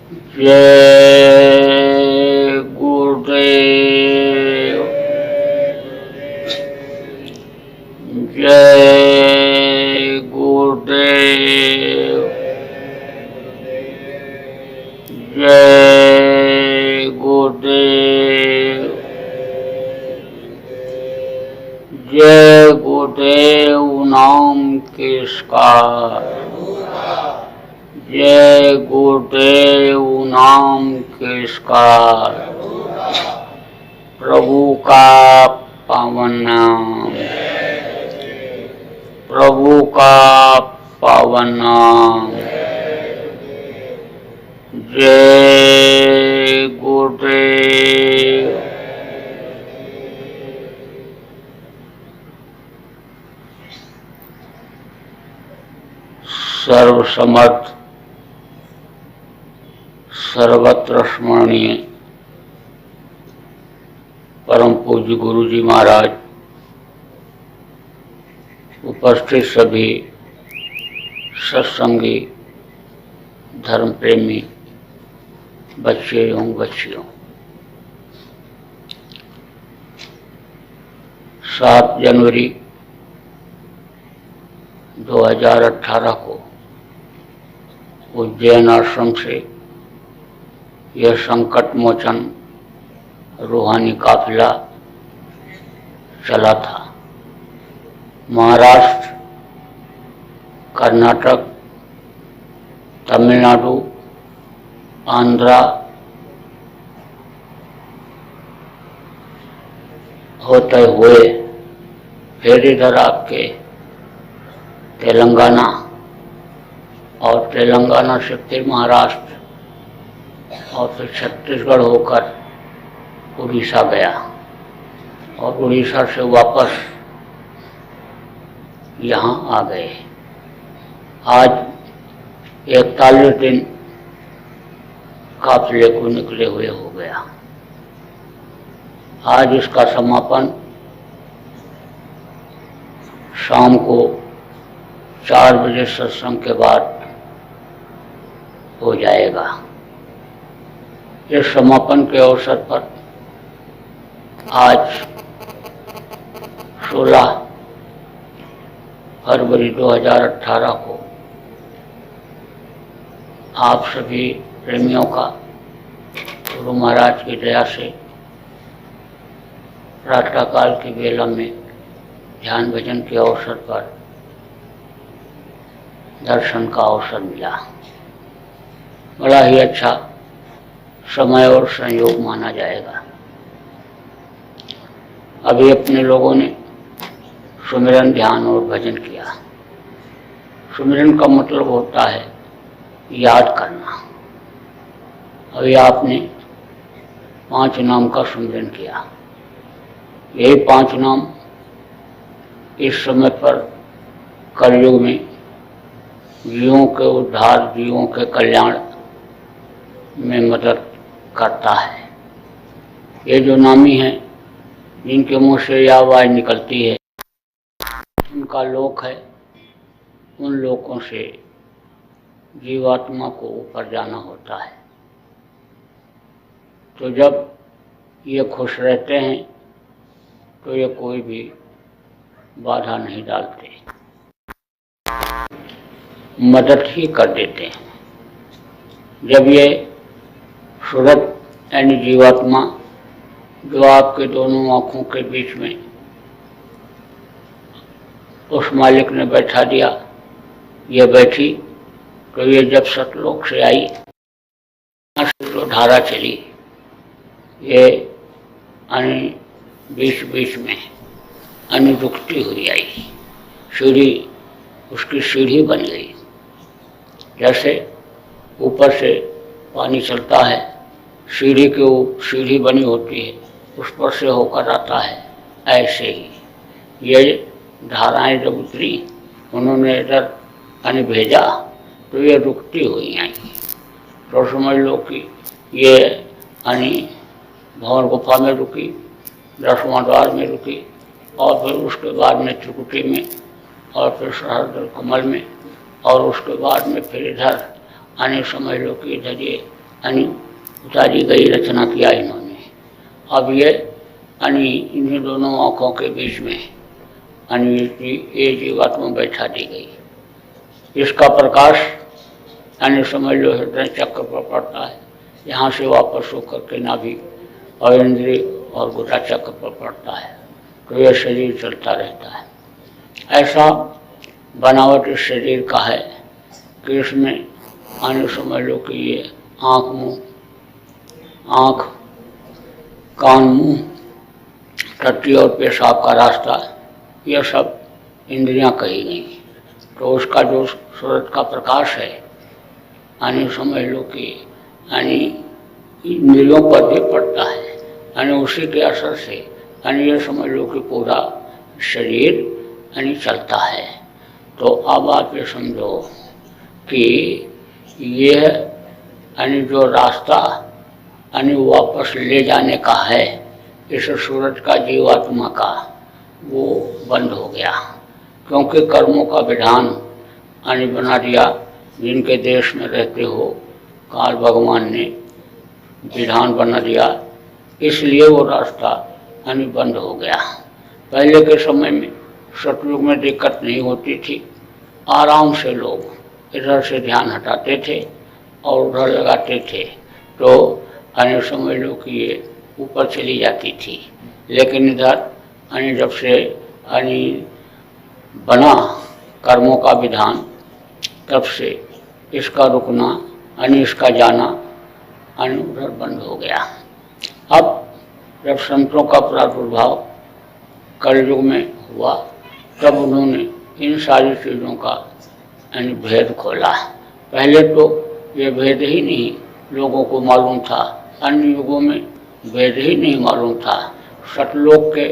जय गुरुदेव। जय गुरुदेव। जय गुरुदेव। जय गुरुदेव नाम किसका। जय गुरुदेव नाम किसका। प्रभु का पावन नाम। प्रभु का पावन नाम। जय गुरुदेव। सर्वसमर्थ सर्वत्र स्मरणीय परम पूज्य गुरु जी महाराज, उपस्थित सभी सत्संगी धर्म प्रेमी बच्चे एवं बच्चियों, 7 जनवरी 2018 को उज्जैन आश्रम से यह संकट मोचन रूहानी काफिला चला था। महाराष्ट्र, कर्नाटक, तमिलनाडु, आंध्रा होते हुए फिर इधर आपके तेलंगाना और तेलंगाना से फिर महाराष्ट्र और फिर छत्तीसगढ़ होकर उड़ीसा गया और उड़ीसा से वापस यहाँ आ गए। आज 41 दिन काफिले को निकले हुए हो गया। आज इसका समापन शाम को 4 बजे सत्संग के बाद हो जाएगा। इस समापन के अवसर पर आज 16 फरवरी 2018 को आप सभी प्रेमियों का गुरु महाराज की दया से प्रातःकाल की वेला में ध्यान भजन के अवसर पर दर्शन का अवसर मिला। बड़ा ही अच्छा समय और संयोग माना जाएगा। अभी अपने लोगों ने सुमिरन, ध्यान और भजन किया। सुमिरन का मतलब होता है याद करना। अभी आपने 5 नाम का सुमिरन किया। यही 5 नाम इस समय पर कलयुग में जीवों के उद्धार, जीवों के कल्याण में मदद करता है। ये जो नामी हैं, जिनके मुंह से यह आवाज़ निकलती है, उनका लोक है। उन लोकों से जीवात्मा को ऊपर जाना होता है। तो जब ये खुश रहते हैं तो ये कोई भी बाधा नहीं डालते, मदद ही कर देते हैं। जब ये सूरत यानी जीवात्मा जो आपके दोनों आँखों के बीच में उस मालिक ने बैठा दिया, ये बैठी, तो ये जब सतलोक से आई, यहाँ से जो धारा चली, ये बीच बीच में रुकती हुई आई। सीढ़ी, उसकी सीढ़ी बन गई। जैसे ऊपर से पानी चलता है, सीढ़ी के सीढ़ी बनी होती है, उस पर से होकर आता है। ऐसे ही ये धाराएं जब उतरी, उन्होंने इधर भेजा, तो ये रुकती हुई आई। तो समझ लो कि ये भंवर गुफा में रुकी, 10वां द्वार में रुकी, और फिर उसके बाद में त्रिकुटी में, और फिर सहस्त्र कमल में, और उसके बाद में फिर इधर समझ लो कि इधर ये यानी उतारी गई रचना किया इन्होंने। अब ये यानी इन्हीं दोनों आँखों के बीच में यानी ये जीवात्मा बैठा दी गई। इसका प्रकाश यानी समझ लो हृदय चक्र पर पड़ता है, यहाँ से वापस होकर के नाभि और इंद्रिय और गुदा चक्र पर पड़ता है, तो यह शरीर चलता रहता है। ऐसा बनावट इस शरीर का है कि इसमें आने समझ लो कि ये आँख, कान, मुँह, टट्टी और पेशाब का रास्ता, यह सब इंद्रियां कही गई। तो उसका जो सूरज का प्रकाश है यानी समझ लो कि यानी इंद्रियों पर भी पड़ता है, यानी उसी के असर से यानी ये समझ लो कि पूरा शरीर यानी चलता है। तो अब आप ये समझो कि यह यानी जो रास्ता यानी वापस ले जाने का है इस सूरज का जीवात्मा का, वो बंद हो गया, क्योंकि कर्मों का विधान यानी बना दिया। जिनके देश में रहते हो काल भगवान ने विधान बना दिया, इसलिए वो रास्ता यानी बंद हो गया। पहले के समय में सतयुग में दिक्कत नहीं होती थी, आराम से लोग इधर से ध्यान हटाते थे और उधर लगाते थे, तो यानी समझ लो कि ये ऊपर चली जाती थी। लेकिन इधर यानी जब से यानी बना कर्मों का विधान, तब से इसका रुकना यानी इसका जाना यानी उधर बंद हो गया। अब जब संतों का प्रादुर्भाव कलयुग में हुआ, तब उन्होंने इन सारी चीज़ों का यानी भेद खोला। पहले तो ये भेद ही नहीं लोगों को मालूम था, अन्य युगों में भेद ही नहीं मालूम था। सतलोक के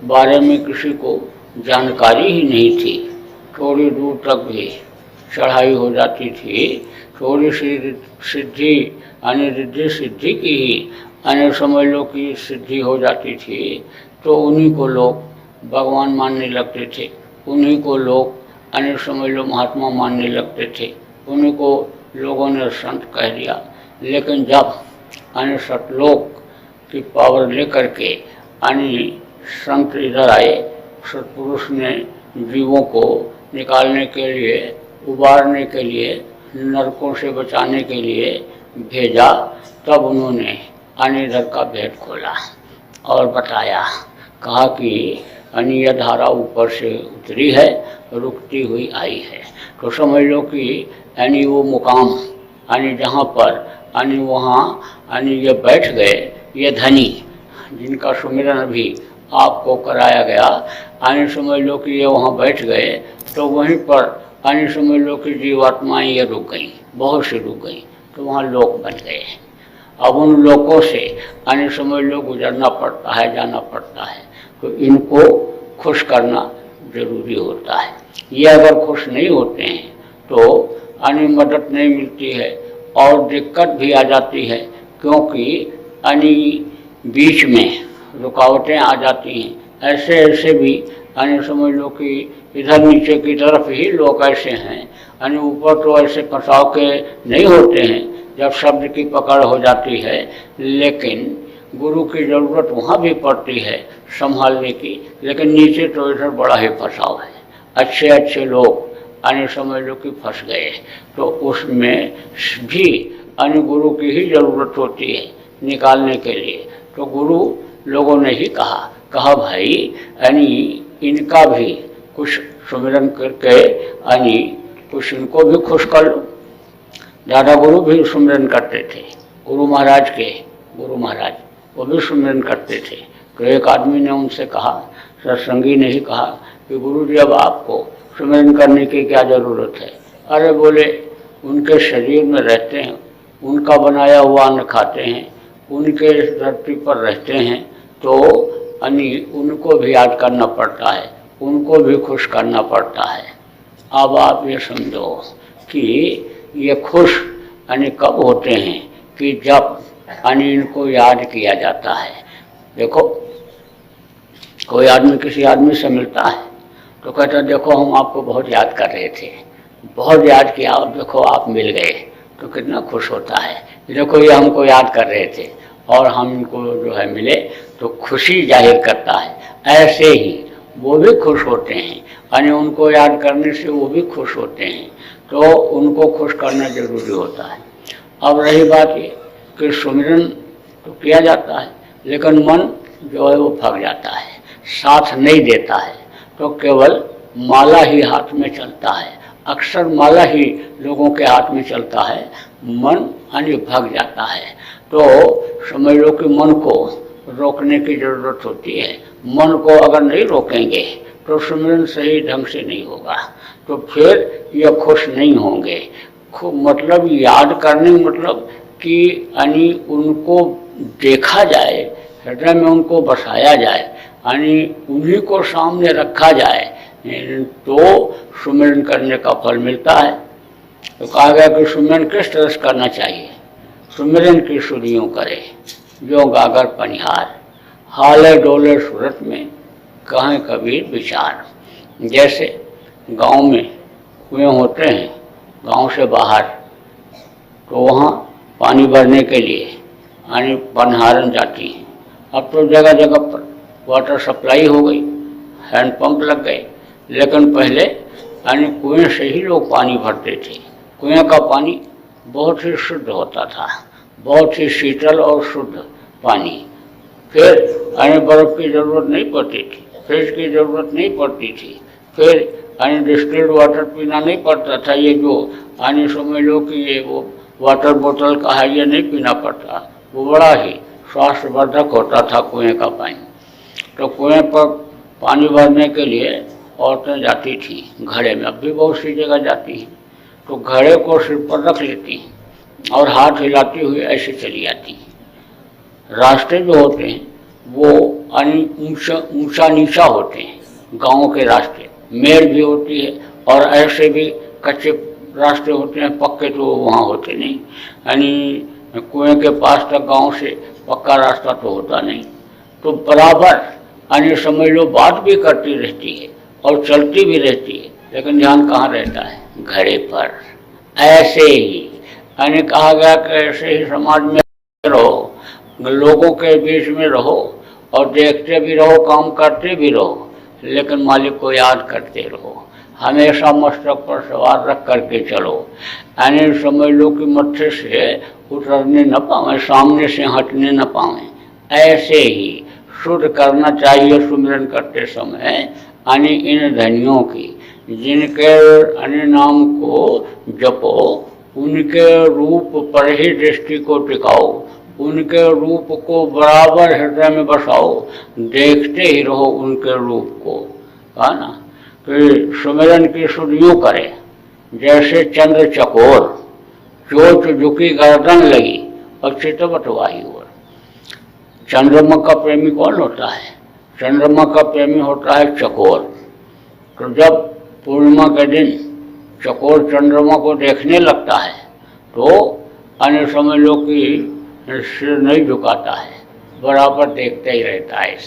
बारे में किसी को जानकारी ही नहीं थी। थोड़ी दूर तक भी चढ़ाई हो जाती थी, थोड़ी सी सिद्धि यानी रिद्धि सिद्धि की ही यानी समझ लो कि सिद्धि हो जाती थी, तो उन्हीं को लोग भगवान मानने लगते थे, उन्हीं को लोग यानी समझ लो महात्मा मानने लगते थे, उन्हीं को लोगों ने संत कह दिया। लेकिन जब यानी सतलोक की पावर लेकर के यानी संत इधर आए, सतपुरुष ने जीवों को निकालने के लिए, उबारने के लिए, नरकों से बचाने के लिए भेजा, तब उन्होंने यानी इधर का भेद खोला और बताया, कहा कि यानी यह धारा ऊपर से उतरी है, रुकती हुई आई है। तो समझ लो कि यानी वो मुकाम यानी जहाँ पर यानी वहाँ यानी ये बैठ गए, ये धनी जिनका सुमिरन अभी आपको कराया गया, यानी समझ लो कि ये वहाँ बैठ गए, तो वहीं पर यानी समझ लो कि जीवात्माएं ये रुक गई, बहुत सी रुक गई, तो वहाँ लोक बन गए। अब उन लोकों से यानी समझ लो गुजरना पड़ता है, जाना पड़ता है, तो इनको खुश करना जरूरी होता है। ये अगर खुश नहीं होते हैं तो यानी मदद नहीं मिलती है और दिक्कत भी आ जाती है, क्योंकि यानी बीच में रुकावटें आ जाती हैं। ऐसे ऐसे भी यानी समझ लो कि इधर नीचे की तरफ ही लोग ऐसे हैं, यानी ऊपर तो ऐसे फंसाव के नहीं होते हैं जब शब्द की पकड़ हो जाती है, लेकिन गुरु की ज़रूरत वहाँ भी पड़ती है संभालने की। लेकिन नीचे तो इधर बड़ा ही फंसाव है, अच्छे अच्छे लोग यानी समझ लो कि फंस गए, तो उसमें भी यानी गुरु की ही ज़रूरत होती है निकालने के लिए। तो गुरु लोगों ने ही कहा भाई यानी इनका भी कुछ सुमिरन करके यानी कुछ इनको भी खुश कर लो। दादा गुरु भी सुमिरन करते थे, गुरु महाराज वो भी सुमिरन करते थे। तो एक आदमी ने उनसे कहा, सत्संगी ने ही कहा कि गुरु जी अब आपको सुमिरन करने की क्या ज़रूरत है। अरे बोले, उनके शरीर में रहते हैं, उनका बनाया हुआ अन्न खाते हैं, उनके धरती पर रहते हैं, तो यानी उनको भी याद करना पड़ता है, उनको भी खुश करना पड़ता है। अब आप ये समझो कि ये खुश यानी कब होते हैं कि जब यानी इनको याद किया जाता है। देखो कोई आदमी किसी आदमी से मिलता है तो कहता देखो हम आपको बहुत याद कर रहे थे, बहुत याद किया और देखो आप मिल गए, तो कितना खुश होता है। देखो ये हमको याद कर रहे थे और हम इनको जो है मिले तो खुशी जाहिर करता है, ऐसे ही वो भी खुश होते हैं, यानी उनको याद करने से वो भी खुश होते हैं, तो उनको खुश करना जरूरी होता है। अब रही बात ये कि सुमिरन तो किया जाता है लेकिन मन जो है वो भाग जाता है, साथ नहीं देता है, तो केवल माला ही हाथ में चलता है। अक्सर माला ही लोगों के हाथ में चलता है, मन यानी भाग जाता है। तो समझ लो कि मन को रोकने की ज़रूरत होती है। मन को अगर नहीं रोकेंगे तो सुमिरन सही ढंग से नहीं होगा, तो फिर ये खुश नहीं होंगे। मतलब याद करने मतलब कि यानी उनको देखा जाए, हृदय में उनको बसाया जाए, यानी उन्हीं को सामने रखा जाए, तो सुमिरन करने का फल मिलता है। तो कहा गया कि सुमिरन किस तरह से करना चाहिए। सुमिरन की सुरियों करे जो गागर पनिहार, हाले डोले सूरत में कहें कबीर विचार। जैसे गांव में कुएं होते हैं, गांव से बाहर, तो वहाँ पानी भरने के लिए यानी पनहारन जाती हैं। अब तो जगह जगह पर वाटर सप्लाई हो गई, हैंडपम्प लग गए, लेकिन पहले यानी कुएं से ही लोग पानी भरते थे। कुएं का पानी बहुत ही शुद्ध होता था, बहुत ही शीतल और शुद्ध पानी। फिर यानी बर्फ़ की ज़रूरत नहीं पड़ती थी, फ्रिज की ज़रूरत नहीं पड़ती थी, फिर यानी डिस्टिल्ड वाटर पीना नहीं पड़ता था। ये जो यानी समझ लो कि ये वो वाटर बोतल का है, ये नहीं पीना पड़ता, वो बड़ा ही स्वास्थ्यवर्धक होता था कुएं का पानी। तो कुएं पर पानी भरने के लिए औरतें जाती थी घड़े में, अब भी बहुत सी जगह जाती हैं। तो घड़े को सिर पर रख लेती हैं और हाथ हिलाती हुई ऐसे चली जाती हैं। रास्ते जो होते हैं वो ऊंचा नीचा होते हैं, गाँव के रास्ते, मेड़ भी होती है और ऐसे भी कच्चे रास्ते होते हैं, पक्के तो वहाँ होते नहीं। यानी कुएं के पास तक गांव से पक्का रास्ता तो होता नहीं, तो बराबर यानी समझ लो बात भी करती रहती है और चलती भी रहती है, लेकिन ध्यान कहाँ रहता है, घड़े पर। ऐसे ही यानी कहा गया कि ऐसे ही समाज में रहो, लोगों के बीच में रहो और देखते भी रहो, काम करते भी रहो, लेकिन मालिक को याद करते रहो। हमेशा मस्तक पर सवार रख करके चलो, यानी समझ लो कि मत्थे से उतरने न पावें, सामने से हटने न पावें। ऐसे ही शुद्ध करना चाहिए सुमिरन करते समय, यानी इन धनियों की जिनके अन्य नाम को जपो, उनके रूप पर ही दृष्टि को टिकाओ, उनके रूप को बराबर हृदय में बसाओ, देखते ही रहो उनके रूप को। कहा ना कि सुमिरन की सुधियों करे जैसे चंद्र चकोर, चोट झुकी गर्दन लगी और चितवत वाही ओर। चंद्रमा का प्रेमी कौन होता है? चंद्रमा का प्रेमी होता है चकोर। तो जब पूर्णिमा के दिन चकोर चंद्रमा को देखने लगता है तो अन्य समझ लो कि सिर नहीं झुकाता है, बराबर देखता ही रहता है,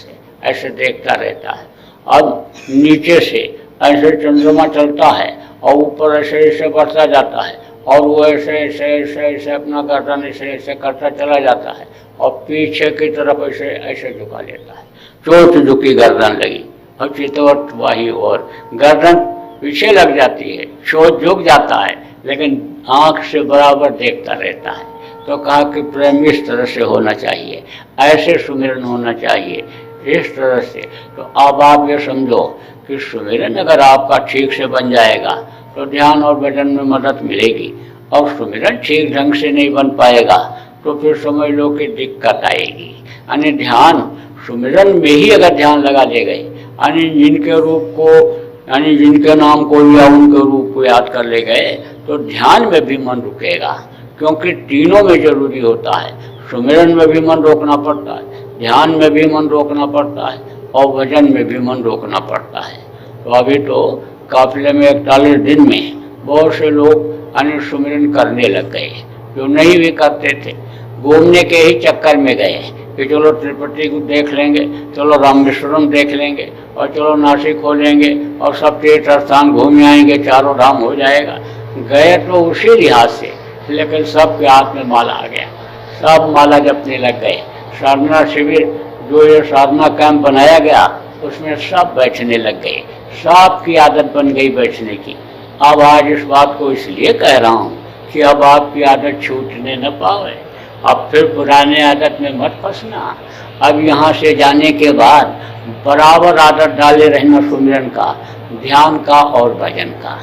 ऐसे देखता रहता है। अब नीचे से ऐसे चंद्रमा चलता है और ऊपर ऐसे ऐसे बढ़ता जाता है और वो ऐसे ऐसे ऐसे ऐसे अपना गर्दन ऐसे ऐसे करता चला जाता है और पीछे की तरफ ऐसे ऐसे झुका लेता है। चोट झुकी गर्दन लगी और चितवत वाही और गर्दन पीछे लग जाती है, चोट झुक जाता है, लेकिन आँख से बराबर देखता रहता है। तो कहा कि प्रेम इस तरह से होना चाहिए, ऐसे सुमिरन होना चाहिए, इस तरह से। तो अब आप ये समझो कि सुमिरन अगर आपका ठीक से बन जाएगा तो ध्यान और भजन में मदद मिलेगी, और सुमिरन ठीक ढंग से नहीं बन पाएगा तो फिर समझ लो कि दिक्कत आएगी। यानी ध्यान सुमिरन में ही अगर ध्यान लगा ले गए, यानी जिनके रूप को, यानी जिनके नाम को या उनके रूप को याद कर ले गए, तो ध्यान में भी मन रुकेगा, क्योंकि तीनों में जरूरी होता है। सुमिरन में भी मन रोकना पड़ता है, ध्यान में भी मन रोकना पड़ता है और भजन में भी मन रोकना पड़ता है। तो अभी तो काफिले में 41 दिन में बहुत से लोग यानी सुमिरन करने लग गए, जो नहीं भी करते थे, घूमने के ही चक्कर में गए कि चलो तिरुपति को देख लेंगे, चलो रामेश्वरम देख लेंगे और चलो नासिक हो लेंगे और सब तीर्थ स्थान घूम आएंगे, चारों धाम हो जाएगा। गए तो उसी लिहाज से लेकिन सबके हाथ में माला आ गया, सब माला जपने लग गए। साधना शिविर जो ये साधना कैंप बनाया गया उसमें सब बैठने लग गए, सबकी आदत बन गई बैठने की। अब आज इस बात को इसलिए कह रहा हूँ कि अब आपकी आदत छूटने न पावे, अब फिर पुराने आदत में मत फंसना। अब यहाँ से जाने के बाद बराबर आदत डाले रहना सुमिरन का, ध्यान का और भजन का।